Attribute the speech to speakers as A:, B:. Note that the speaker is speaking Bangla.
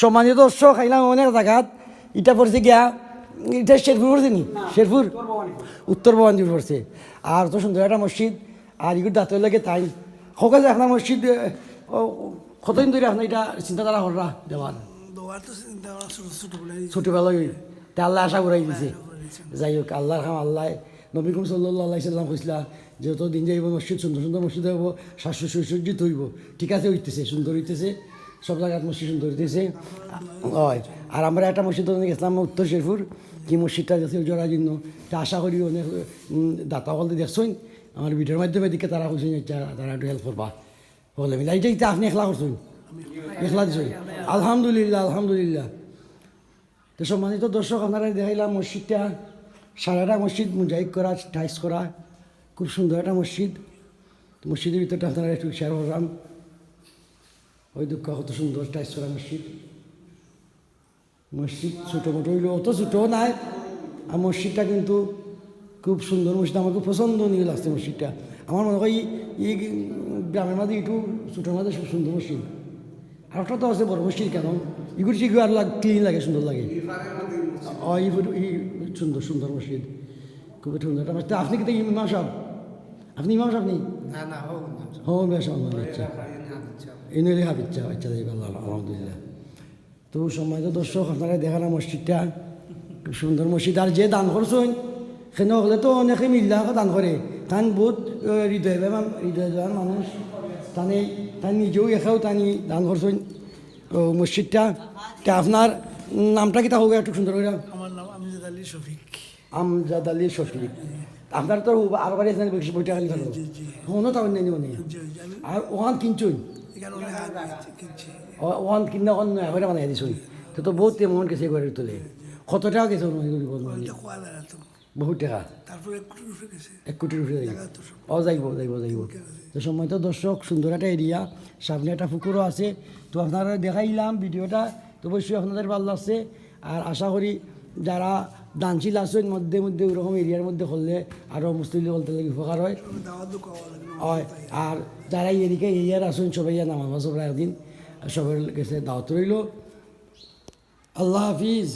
A: সম্মানিত দর্শক খাইলাম অনেক জায়গাত ইটা পড়ছে গিয়া এটা শেরপুর পড়ছে নি শেরপুর উত্তর ভবানীপুর পড়ছে আর তো সুন্দর একটা মসজিদ আর ইগুর দাঁত লাগে তাই সকালে আপনার মসজিদ কতদিন ধরে আপনার এটা চিন্তাধারা হররা দেওয়ার ছোটবেলায় তা আল্লাহ আশা করাই দিছে যাই হোক আল্লাহ খাম আল্লাহ নবী কুম সাল্লাহ সাল্লাম কইসলা যত দিন যাইব মসজিদ সুন্দর সুন্দর মসজিদ হইব সুসজ্জিত হইব ঠিক আছে হইতেছে সুন্দর হইতেছে সব জায়গায় মসজিদ সুন্দর হইতেছে হয় আর আমরা একটা মসজিদ গেছিলাম উত্তর শেরপুর কি মসজিদটা যাচ্ছে জোড়া জন্য তা আশা করি অনেক দাতা বলতে দেখছেন আমার ভিডিওর মাধ্যমে দিকে তারা কইছেন তারা একটু হেল্প করবা বলে মিলে এইটা আপনি একলা করছেন একলা দিছেন আলহামদুলিল্লাহ আলহামদুলিল্লাহ। তো সম্মানিত দর্শক আপনারা দেখাইলাম মসজিদটা সারাটা মসজিদ মোজাইক করা টাইস করা খুব সুন্দর একটা মসজিদ। মসজিদের ভিতরটা আপনারা একটু শেয়ার করলাম ওই দুঃখ কত সুন্দর টাইস করা মসজিদ। মসজিদ ছোটো মোটো হইলো অত ছোটো নাই আর মসজিদটা কিন্তু খুব সুন্দর মসজিদ আমার খুব পছন্দনীয় লাগছে মসজিদটা। আমার মনে হয় এই গ্রামের মাঝে একটু ছোটোর মাঝে খুব সুন্দর মসজিদ। আর একটা তো আছে বড় মসজিদ কেন ইগুর চিগু আর ক্লিন লাগে সুন্দর লাগে এই সুন্দর সুন্দর মসজিদ খুবই সুন্দর একটা মসজিদ। আপনি কিন্তু ইমাম সাহেব আপনি ইমাম সাহেব নেই হ্যাঁ বেশ আচ্ছা এই নইলে হাফ ইচ্ছা আচ্ছা দেখ আলহামদুলিল্লাহ। তো সম্মানিত দর্শক আপনারা দেখালাম মসজিদটা খুব সুন্দর মসজিদ। আর যে দান করছেন সেখানে হলে তো অনেকে মিল্লা দান করে তান বহুত হৃদয় দেওয়ার মানুষ তানে তাই নিজেও এখাও তানি দান করছেন মসজিদটা। তা আপনার নামটা কি তা হোক একটু সুন্দর করে?
B: আমার নাম আমজাদ আলী শফিক।
A: আমজাদ আলী শফিক। আপনার তো আরো বাড়ি আছে বেশি বইটা খালি থাকলো ওখানেও তাও নেই মনে আর ওখান কিনছুন ওখান কিনে অন্য এবারে বানাই দিছুন তো বহুত মন গেছে এবারে তোলে কত টাকা গেছে বহুত টাকা এক কোটির উপরে যাইব যাইব যাইব। তো সম্মানিত দর্শক সুন্দর একটা এরিয়া সামনে একটা পুকুরও আছে। তো আপনারা দেখাইলাম ভিডিওটা তো অবশ্যই আপনাদের ভালো লাগছে আর আশা করি যারা দানশীল আছেন মধ্যে মধ্যে ওরকম এরিয়ার মধ্যে করলে আরও মুসলিম বলতে লাগে উপকার হয় হয়। আর যারা এদিকে এরিয়ার আসুন সবাই নামাজ সবাই একদিন সবার কাছে দাওয়াত রইল। আল্লাহ হাফিজ।